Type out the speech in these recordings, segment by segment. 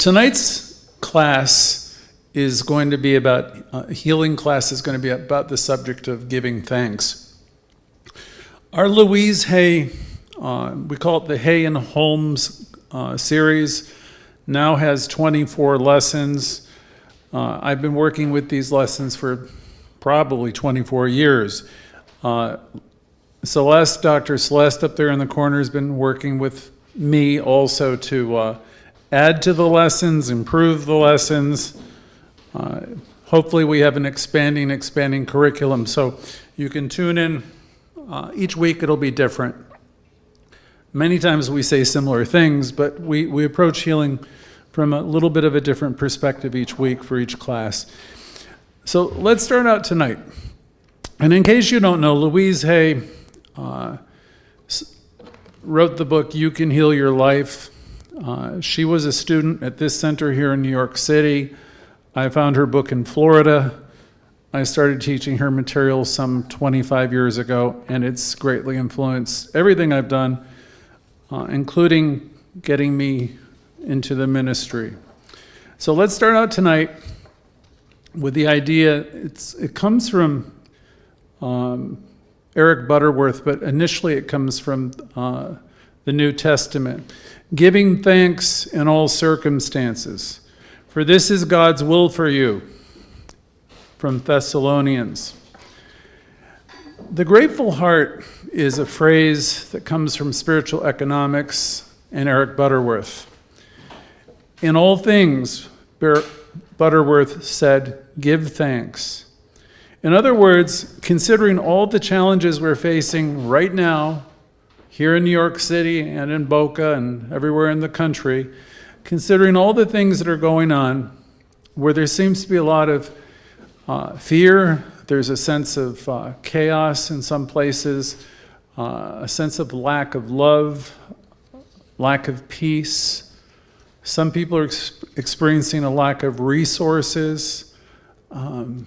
Tonight's class is going to be about, healing class is going to be about the subject of giving thanks. Our Louise Hay, we call it the Hay and Holmes series, now has 24 lessons. I've been working with these lessons for probably 24 years. Celeste, Dr. Celeste up there in the corner has been working with me also to add to the lessons, improve the lessons. Hopefully we have an expanding curriculum, so you can tune in. Each week it'll be different. Many times we say similar things, but we approach healing from a little bit of a different perspective each week for each class. So let's start out tonight. And in case you don't know, Louise Hay wrote the book, You Can Heal Your Life. She was a student at this center here in New York City. I found her book in Florida. I started teaching her material some 25 years ago, and it's greatly influenced everything I've done, including getting me into the ministry. So let's start out tonight with the idea, it comes from Eric Butterworth, but initially it comes from the New Testament. Giving thanks in all circumstances, for this is God's will for you, from Thessalonians. The grateful heart is a phrase that comes from spiritual economics and Eric Butterworth. In all things, Butterworth said, give thanks. In other words, considering all the challenges we're facing right now, here in New York City and in Boca and everywhere in the country, considering all the things that are going on, where there seems to be a lot of fear, there's a sense of chaos in some places, a sense of lack of love, lack of peace. Some people are experiencing a lack of resources. I've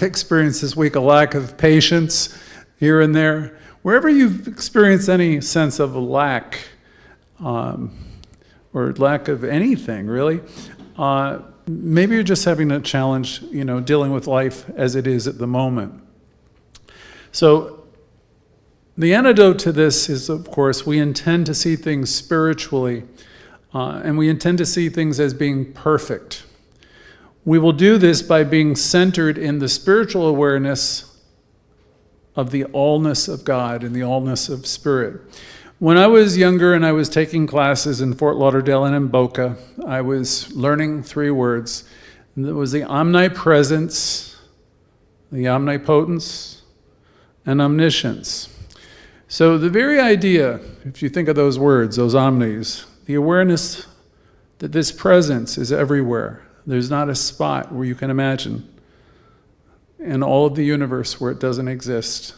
experienced this week a lack of patience here and there. Wherever you've experienced any sense of a lack, or lack of anything really, maybe you're just having a challenge, dealing with life as it is at the moment. So the antidote to this is, of course, we intend to see things spiritually, and we intend to see things as being perfect. We will do this by being centered in the spiritual awareness of the allness of God and the allness of Spirit. When I was younger and I was taking classes in Fort Lauderdale and in Boca, I was learning 3 words. And it was the omnipresence, the omnipotence, and omniscience. So the very idea, if you think of those words, those omnis, the awareness that this presence is everywhere. There's not a spot where you can imagine in all of the universe where it doesn't exist.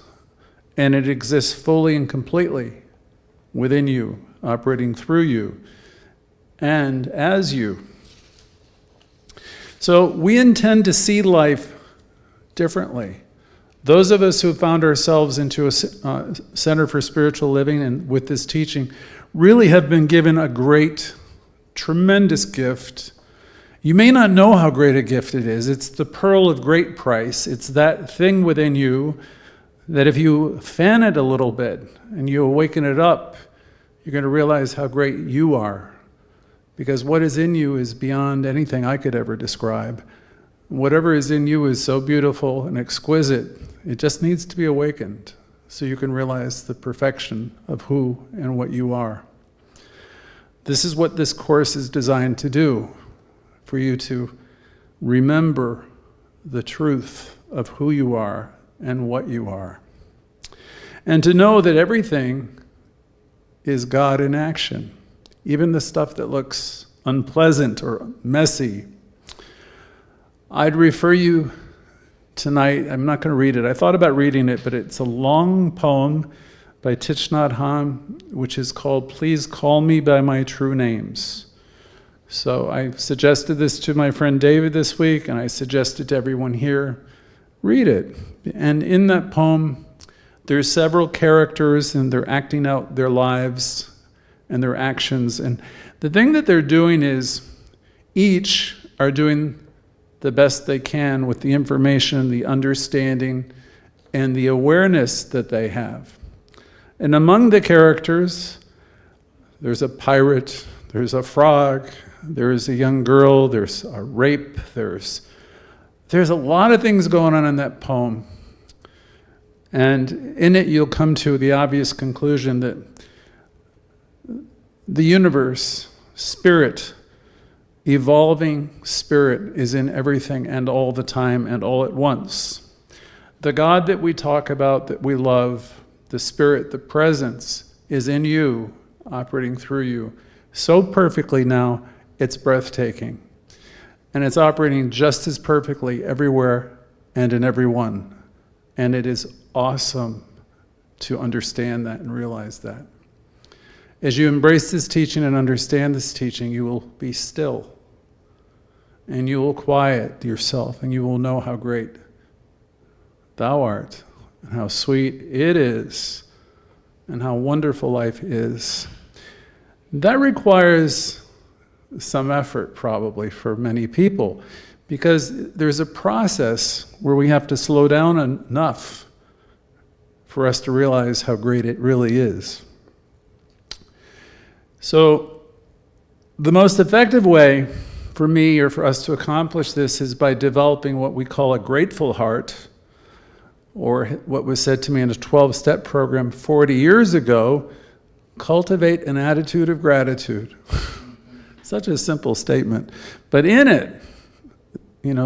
And it exists fully and completely within you, operating through you, and as you. So we intend to see life differently. Those of us who have found ourselves into a Center for Spiritual Living and with this teaching really have been given a great, tremendous gift. You may not know how great a gift it is. It's the pearl of great price. It's that thing within you that if you fan it a little bit and you awaken it up, you're going to realize how great you are. Because what is in you is beyond anything I could ever describe. Whatever is in you is so beautiful and exquisite. It just needs to be awakened so you can realize the perfection of who and what you are. This is what this course is designed to do, for you to remember the truth of who you are and what you are. And to know that everything is God in action, even the stuff that looks unpleasant or messy. I'd refer you tonight, I'm not going to read it. I thought about reading it, but it's a long poem by Thich Nhat Hanh, which is called Please Call Me by My True Names. So I suggested this to my friend David this week, and I suggested to everyone here, read it. And in that poem, there's several characters, and they're acting out their lives and their actions. And the thing that they're doing is each are doing the best they can with the information, the understanding, and the awareness that they have. And among the characters, there's a pirate, there's a frog, there's a young girl, there's a rape, there's a lot of things going on in that poem. And in it, you'll come to the obvious conclusion that the universe, spirit, evolving spirit is in everything and all the time and all at once. The God that we talk about, that we love, the spirit, the presence is in you, operating through you so perfectly now, it's breathtaking. And it's operating just as perfectly everywhere and in everyone. And it is awesome to understand that and realize that. As you embrace this teaching and understand this teaching, you will be still. And you will quiet yourself, and you will know how great thou art, and how sweet it is, and how wonderful life is. That requires some effort, probably, for many people, because there's a process where we have to slow down enough for us to realize how great it really is. So, the most effective way for me or for us to accomplish this is by developing what we call a grateful heart, or what was said to me in a 12-step program 40 years ago, cultivate an attitude of gratitude. Such a simple statement. But in it,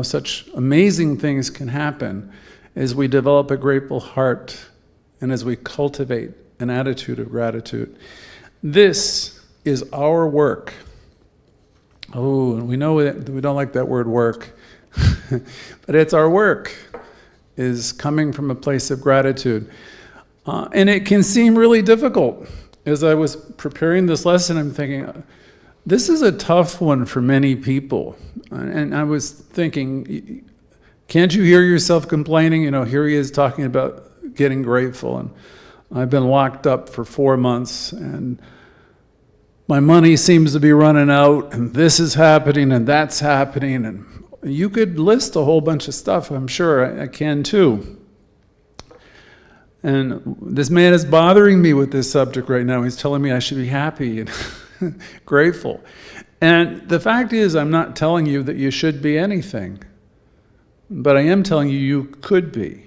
such amazing things can happen as we develop a grateful heart and as we cultivate an attitude of gratitude. This is our work. Oh, and we know that we don't like that word work, but it's our work, is coming from a place of gratitude. And it can seem really difficult. As I was preparing this lesson, I'm thinking, this is a tough one for many people. And I was thinking, can't you hear yourself complaining? Here he is talking about getting grateful. And I've been locked up for 4 months, and my money seems to be running out, and this is happening, and that's happening. And you could list a whole bunch of stuff, I'm sure. I can too. And this man is bothering me with this subject right now. He's telling me I should be happy and grateful. And the fact is, I'm not telling you that you should be anything, but I am telling you you could be.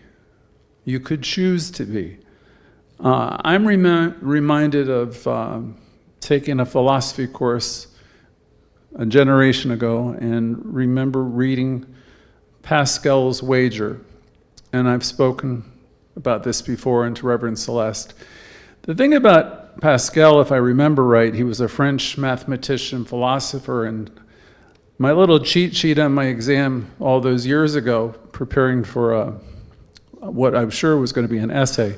You could choose to be. I'm reminded of taking a philosophy course a generation ago, and remember reading Pascal's Wager. And I've spoken about this before and to Reverend Celeste. The thing about Pascal, if I remember right, he was a French mathematician, philosopher, and my little cheat sheet on my exam all those years ago, preparing for what I'm sure was going to be an essay,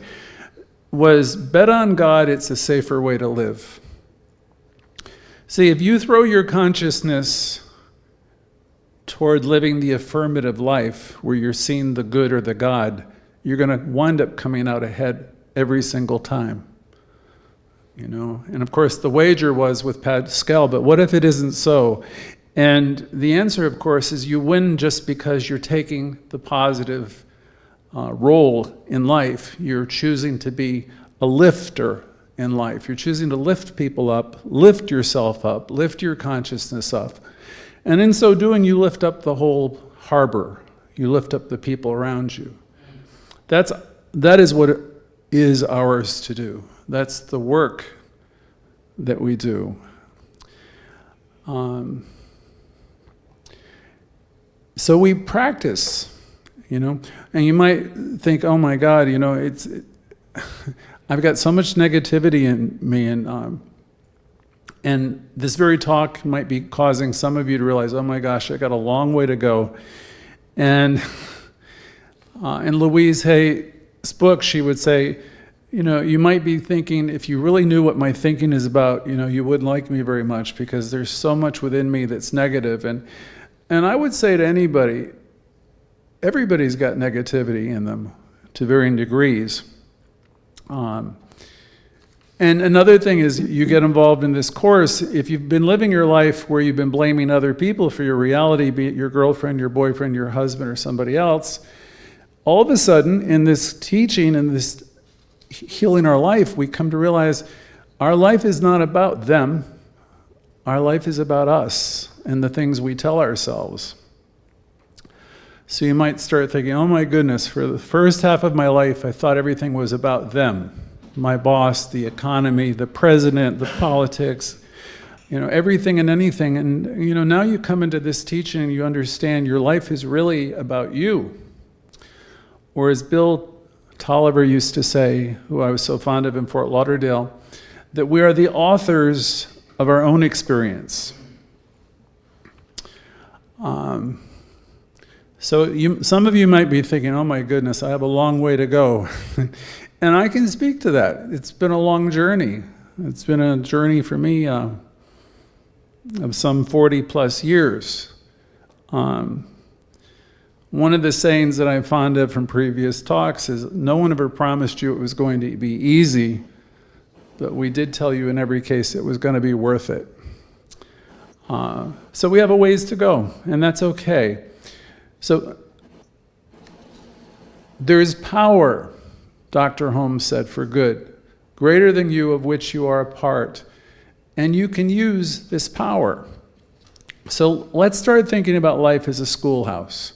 was bet on God, it's a safer way to live. See, if you throw your consciousness toward living the affirmative life, where you're seeing the good or the God, you're going to wind up coming out ahead every single time. And of course the wager was with Pascal, but what if it isn't so? And the answer, of course, is you win just because you're taking the positive role in life. You're choosing to be a lifter in life. You're choosing to lift people up, lift yourself up, lift your consciousness up. And in so doing, you lift up the whole harbor. You lift up the people around you. That is what is ours to do. That's the work that we do. So we practice, and you might think, oh my God, I've got so much negativity in me, and this very talk might be causing some of you to realize, oh my gosh, I got a long way to go. And in Louise Hay's book, she would say, you might be thinking, if you really knew what my thinking is about, you wouldn't like me very much, because there's so much within me that's negative. And I would say to anybody, everybody's got negativity in them to varying degrees. And another thing is, you get involved in this course, if you've been living your life where you've been blaming other people for your reality, be it your girlfriend, your boyfriend, your husband, or somebody else, all of a sudden, in this teaching and this healing our life, we come to realize our life is not about them. Our life is about us and the things we tell ourselves. So you might start thinking, oh my goodness, for the first half of my life, I thought everything was about them. My boss, the economy, the president, the politics, everything and anything. And, now you come into this teaching and you understand your life is really about you. Or as Bill Tolliver used to say, who I was so fond of in Fort Lauderdale, that we are the authors of our own experience. So some of you might be thinking, oh my goodness, I have a long way to go. And I can speak to that. It's been a long journey. It's been a journey for me of some 40 plus years. One of the sayings that I'm fond of from previous talks is, no one ever promised you it was going to be easy, but we did tell you in every case it was going to be worth it. So we have a ways to go, and that's okay. So there's power, Dr. Holmes said, for good, greater than you, of which you are a part. And you can use this power. So let's start thinking about life as a schoolhouse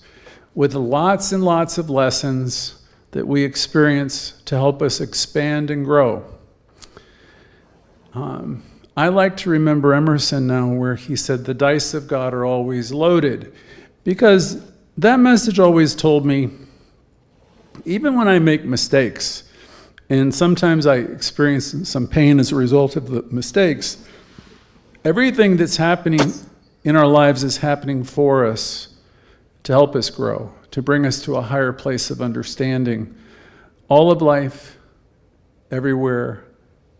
with lots and lots of lessons that we experience to help us expand and grow. I like to remember Emerson now, where he said, the dice of God are always loaded, because that message always told me, even when I make mistakes, and sometimes I experience some pain as a result of the mistakes, everything that's happening in our lives is happening for us to help us grow, to bring us to a higher place of understanding. All of life, everywhere,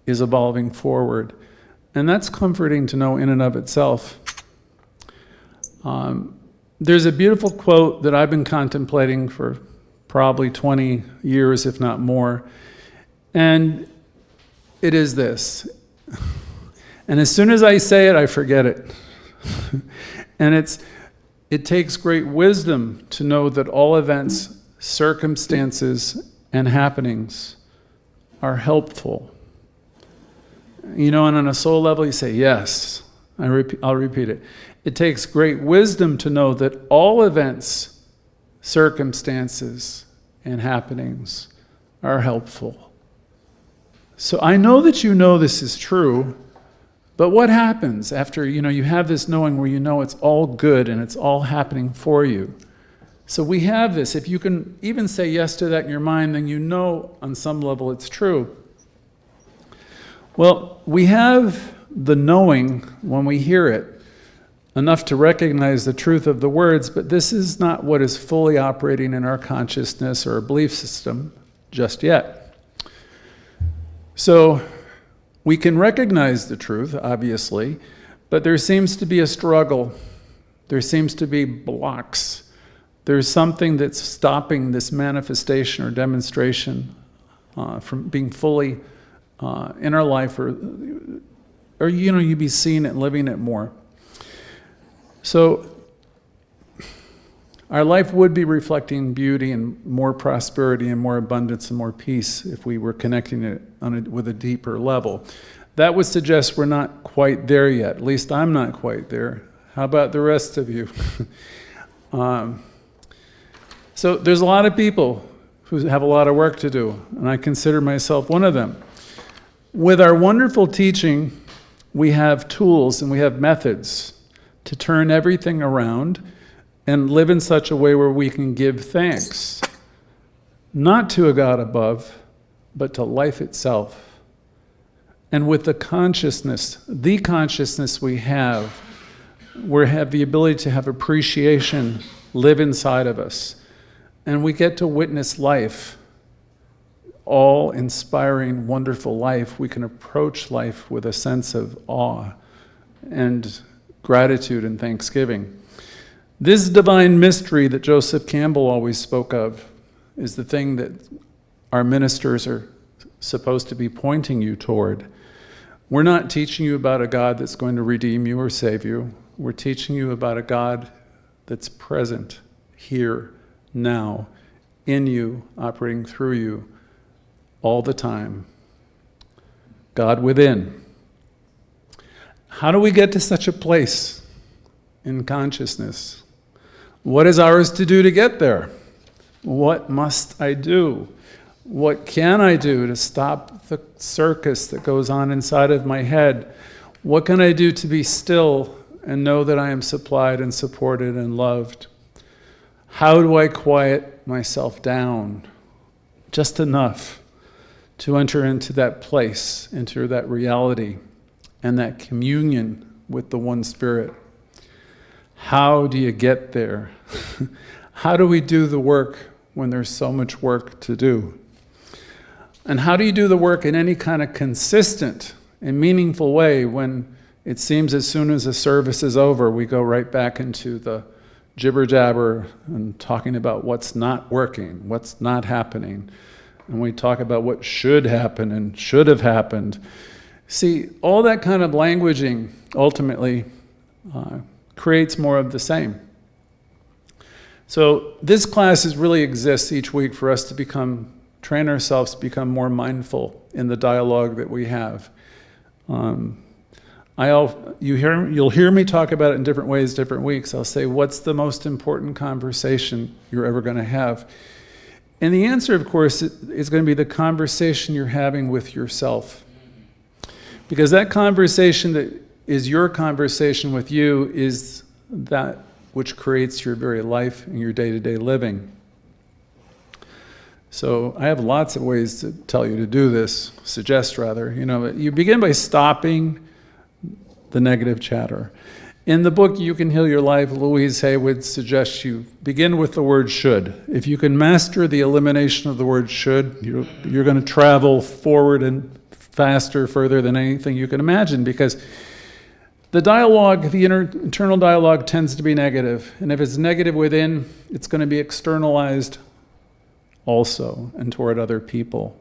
is evolving forward. And that's comforting to know in and of itself. There's a beautiful quote that I've been contemplating for probably 20 years, if not more. And it is this. And as soon as I say it, I forget it. And it takes great wisdom to know that all events, circumstances, and happenings are helpful. And on a soul level, you say, yes. I'll repeat it. It takes great wisdom to know that all events, circumstances, and happenings are helpful. So I know that you know this is true, but what happens after you have this knowing where you know it's all good and it's all happening for you? So we have this. If you can even say yes to that in your mind, then you know on some level it's true. Well, we have the knowing when we hear it, enough to recognize the truth of the words, but this is not what is fully operating in our consciousness or our belief system just yet. So we can recognize the truth, obviously, but there seems to be a struggle. There seems to be blocks. There's something that's stopping this manifestation or demonstration from being fully in our life, or you be seeing it and living it more. So our life would be reflecting beauty and more prosperity and more abundance and more peace if we were connecting it with a deeper level. That would suggest we're not quite there yet. At least I'm not quite there. How about the rest of you? So there's a lot of people who have a lot of work to do, and I consider myself one of them. With our wonderful teaching, we have tools and we have methods to turn everything around and live in such a way where we can give thanks, not to a God above, but to life itself. And with the consciousness we have the ability to have appreciation live inside of us. And we get to witness life, all inspiring, wonderful life. We can approach life with a sense of awe and gratitude and thanksgiving. This divine mystery that Joseph Campbell always spoke of is the thing that our ministers are supposed to be pointing you toward. We're not teaching you about a God that's going to redeem you or save you. We're teaching you about a God that's present here, now, in you, operating through you, all the time. God within. How do we get to such a place in consciousness? What is ours to do to get there? What must I do? What can I do to stop the circus that goes on inside of my head? What can I do to be still and know that I am supplied and supported and loved? How do I quiet myself down just enough to enter into that place, into that reality and that communion with the one Spirit? How do you get there? How do we do the work when there's so much work to do? And how do you do the work in any kind of consistent and meaningful way when it seems as soon as a service is over, we go right back into the jibber-jabber and talking about what's not working, what's not happening. And we talk about what should happen and should have happened. See, all that kind of languaging ultimately creates more of the same. So this class really exists each week for us to train ourselves to become more mindful in the dialogue that we have. You'll hear me talk about it in different ways, different weeks. I'll say, what's the most important conversation you're ever going to have? And the answer, of course, is going to be the conversation you're having with yourself. Because that conversation that is your conversation with you is that which creates your very life and your day-to-day living. So I have lots of ways to tell you to do this, suggest rather. You begin by stopping the negative chatter. In the book, You Can Heal Your Life, Louise Hay would suggest you begin with the word should. If you can master the elimination of the word should, you're going to travel forward and faster, further than anything you can imagine, because the dialogue, the internal dialogue tends to be negative. And if it's negative within, it's going to be externalized also and toward other people.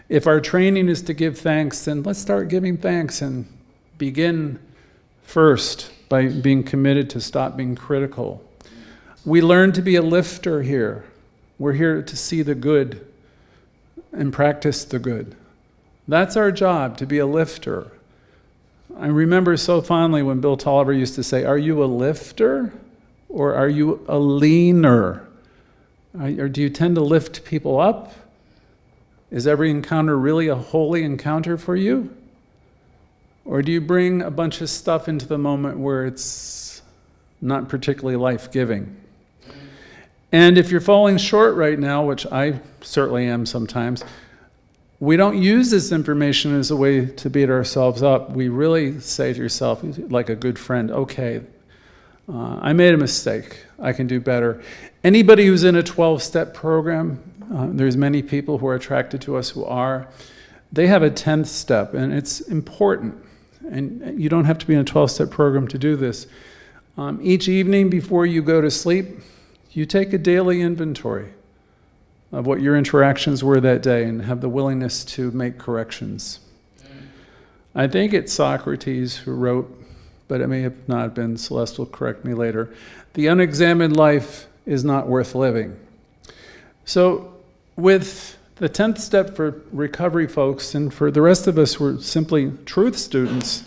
If our training is to give thanks, then let's start giving thanks and begin first by being committed to stop being critical. We learn to be a lifter here. We're here to see the good and practice the good. That's our job, to be a lifter. I remember so fondly when Bill Tolliver used to say, are you a lifter or are you a leaner? Or do you tend to lift people up? Is every encounter really a holy encounter for you? Or do you bring a bunch of stuff into the moment where it's not particularly life-giving? And if you're falling short right now, which I certainly am sometimes, we don't use this information as a way to beat ourselves up. We really say to yourself, like a good friend, okay, I made a mistake. I can do better. Anybody who's in a 12-step program, there's many people who are attracted to us who are, they have a 10th step, and it's important. And you don't have to be in a 12-step program to do this. Each evening before you go to sleep, you take a daily inventory of what your interactions were that day and have the willingness to make corrections. I think it's Socrates who wrote, but it may have not been, Celeste will correct me later, the unexamined life is not worth living. So with the 10th step for recovery folks, and for the rest of us who are simply truth students,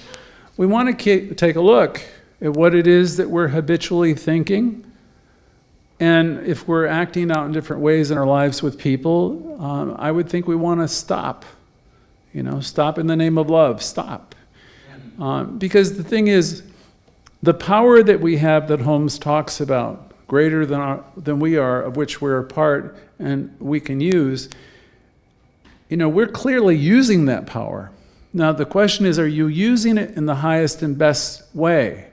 we want to take a look at what it is that we're habitually thinking. And if we're acting out in different ways in our lives with people, I would think we want to stop. Stop in the name of love, stop. Because the thing is, the power that we have that Holmes talks about, greater than we are, of which we're a part and we can use, we're clearly using that power. Now the question is, are you using it in the highest and best way?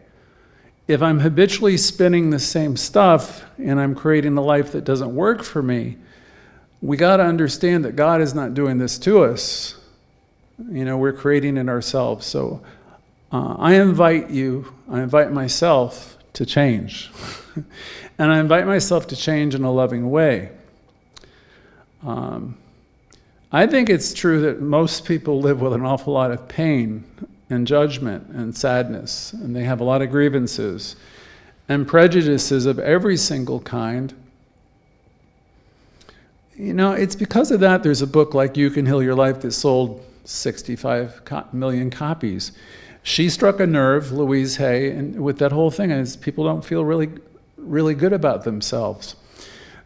If I'm habitually spinning the same stuff and I'm creating a life that doesn't work for me, we got to understand that God is not doing this to us. We're creating it ourselves. So I invite myself to change. And I invite myself to change in a loving way. I think it's true that most people live with an awful lot of pain and judgment and sadness, and they have a lot of grievances and prejudices of every single kind. You know, it's because of that there's a book like You Can Heal Your Life that sold 65 million copies. She struck a nerve, Louise Hay, and with that whole thing is people don't feel really good about themselves.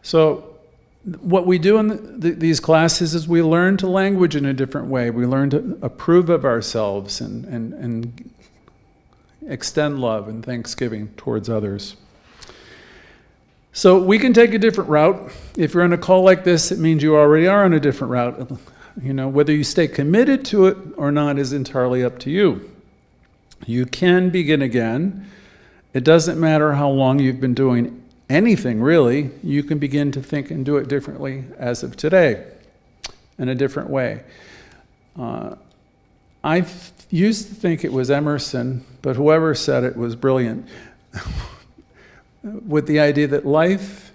So what we do in these classes is we learn to language in a different way. We learn to approve of ourselves and extend love and thanksgiving towards others. So we can take a different route. If you're on a call like this, it means you already are on a different route. You know, whether you stay committed to it or not is entirely up to you. You can begin again. It doesn't matter how long you've been doing anything, really. You can begin to think and do it differently as of today, in a different way. I used to think it was Emerson, but whoever said it was brilliant, with the idea that life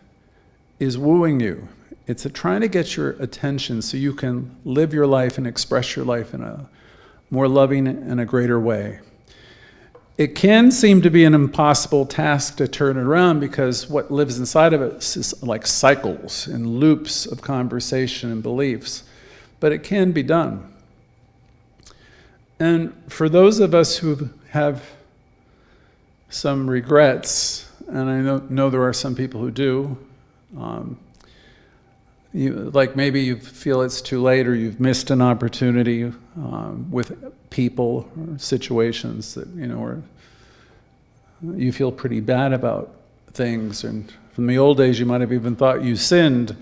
is wooing you. It's trying to get your attention so you can live your life and express your life in a more loving and a greater way. It can seem to be an impossible task to turn it around because what lives inside of it is like cycles and loops of conversation and beliefs, but it can be done. And for those of us who have some regrets, and I know there are some people who do, like maybe you feel it's too late or you've missed an opportunity with people or situations that, you know, or you feel pretty bad about things. And from the old days, you might have even thought you sinned.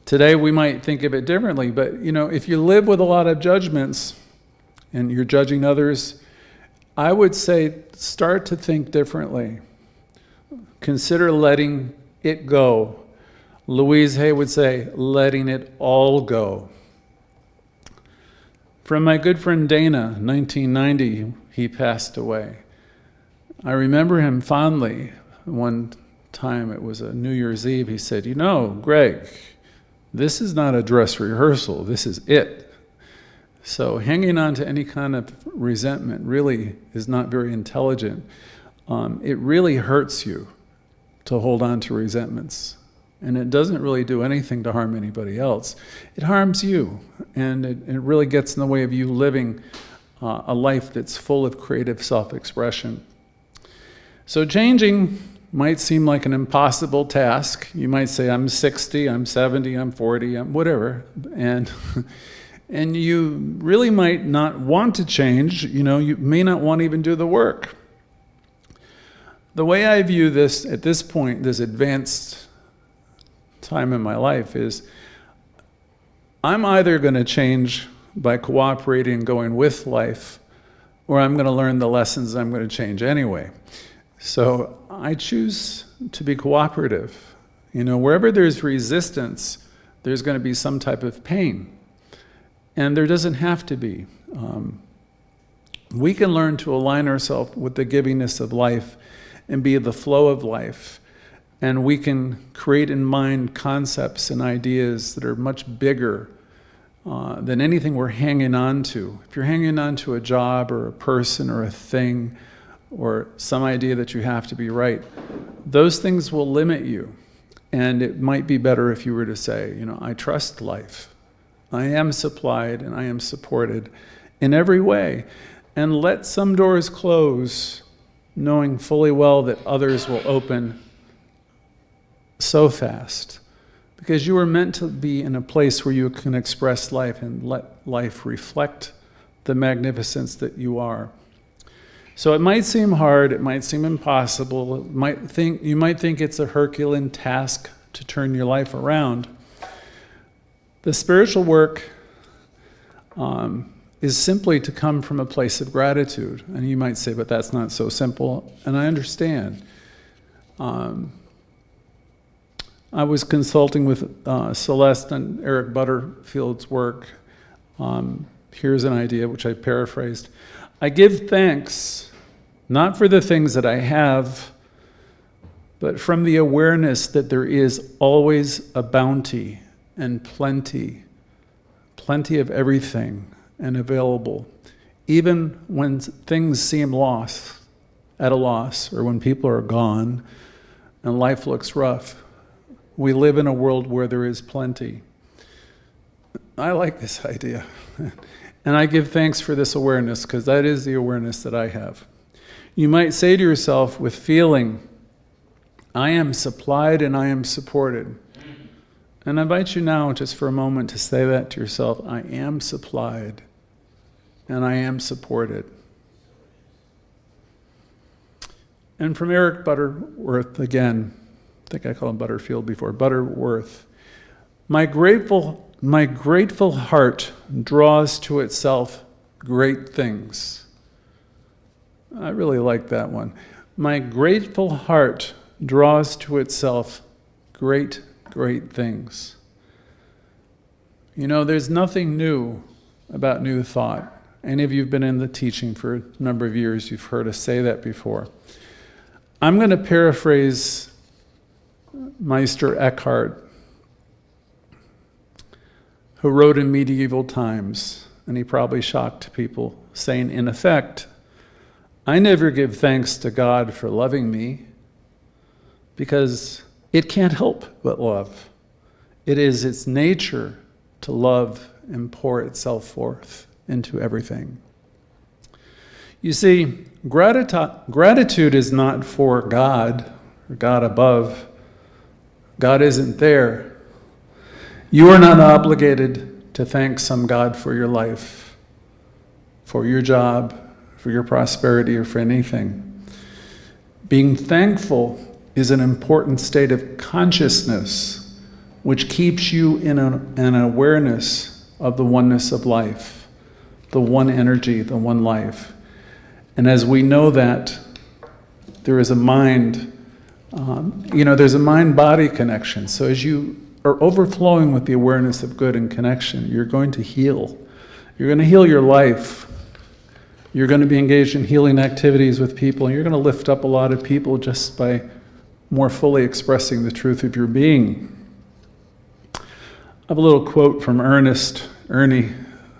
Today, we might think of it differently. But, you know, if you live with a lot of judgments and you're judging others, I would say start to think differently. Consider letting it go. Louise Hay would say, letting it all go. From my good friend Dana, 1990, he passed away. I remember him fondly. One time, it was a New Year's Eve, he said, you know, Greg, this is not a dress rehearsal, this is it. So hanging on to any kind of resentment really is not very intelligent. It really hurts you to hold on to resentments. And it doesn't really do anything to harm anybody else. It harms you, and it really gets in the way of you living a life that's full of creative self-expression. So changing might seem like an impossible task. You might say, I'm 60, I'm 70, I'm 40, I'm whatever. And you really might not want to change. You know, you may not want to even do the work. The way I view this at this point, this advanced time in my life, is I'm either going to change by cooperating and going with life, or I'm going to learn the lessons I'm going to change anyway. So I choose to be cooperative. You know, wherever there's resistance, there's going to be some type of pain. And there doesn't have to be. We can learn to align ourselves with the givingness of life and be the flow of life. And we can create in mind concepts and ideas that are much bigger than anything we're hanging on to. If you're hanging on to a job or a person or a thing or some idea that you have to be right, those things will limit you. And it might be better if you were to say, you know, I trust life. I am supplied and I am supported in every way. And let some doors close, knowing fully well that others will open so fast. Because you were meant to be in a place where you can express life and let life reflect the magnificence that you are. So it might seem hard, it might seem impossible, you might think it's a Herculean task to turn your life around. The spiritual work is simply to come from a place of gratitude. And you might say, but that's not so simple. And I understand. I was consulting with Celeste and Eric Butterfield's work. Here's an idea which I paraphrased. I give thanks, not for the things that I have, but from the awareness that there is always a bounty and plenty plenty of everything and available, even when things seem at a loss, or when people are gone and life looks rough. We live in a world where there is plenty. I like this idea. And I give thanks for this awareness, because that is the awareness that I have. You might say to yourself with feeling, I am supplied and I am supported. And I invite you now, just for a moment, to say that to yourself. I am supplied and I am supported. And from Eric Butterworth again, I think I called him Butterfield before, Butterworth. My grateful heart draws to itself great things. I really like that one. My grateful heart draws to itself great things. You know, there's nothing new about new thought. Any of you who've been in the teaching for a number of years, you've heard us say that before. I'm going to paraphrase Meister Eckhart, who wrote in medieval times, and he probably shocked people, saying, in effect, I never give thanks to God for loving me, because it can't help but love. It is its nature to love and pour itself forth into everything. You see, gratitude is not for God or God above. God isn't there. You are not obligated to thank some God for your life, for your job, for your prosperity, or for anything. Being thankful is an important state of consciousness which keeps you in an awareness of the oneness of life, the one energy, the one life. And as we know that, there is a mind, there's a mind-body connection. So as you are overflowing with the awareness of good and connection, you're going to heal. You're going to heal your life. You're going to be engaged in healing activities with people, and you're going to lift up a lot of people just by more fully expressing the truth of your being. I have a little quote from Ernie,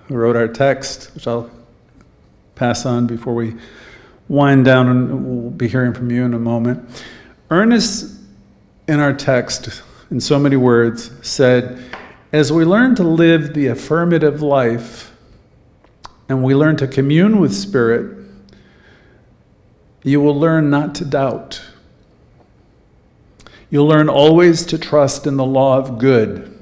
who wrote our text, which I'll pass on before we wind down, and we'll be hearing from you in a moment. Ernest, in our text, in so many words, said, as we learn to live the affirmative life, and we learn to commune with Spirit, you will learn not to doubt. You'll learn always to trust in the law of good.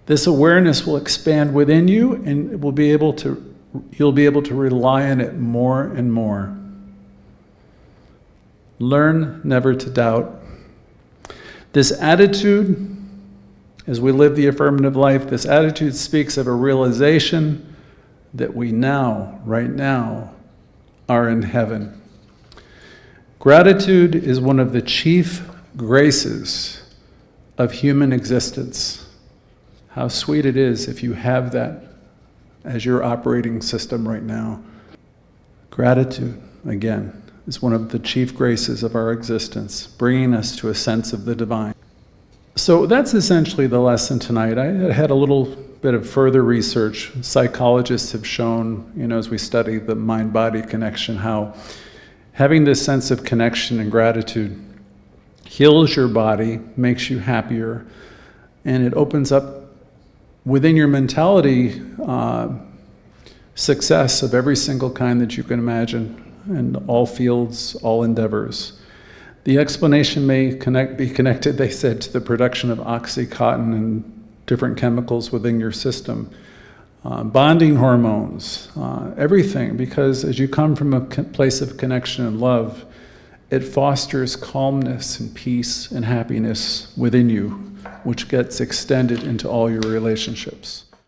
This awareness will expand within you, and you'll be able to rely on it more and more. Learn never to doubt. This attitude, as we live the affirmative life, this attitude speaks of a realization that we now, right now, are in heaven. Gratitude is one of the chief graces of human existence. How sweet it is if you have that as your operating system right now. Gratitude, again, is one of the chief graces of our existence, bringing us to a sense of the divine. So that's essentially the lesson tonight. I had a little bit of further research. Psychologists have shown, as we study the mind-body connection, how having this sense of connection and gratitude heals your body, makes you happier, and it opens up within your mentality success of every single kind that you can imagine, in all fields, all endeavors. The explanation may be connected, they said, to the production of Oxycontin and different chemicals within your system, bonding hormones, everything, because as you come from a place of connection and love, it fosters calmness and peace and happiness within you, which gets extended into all your relationships.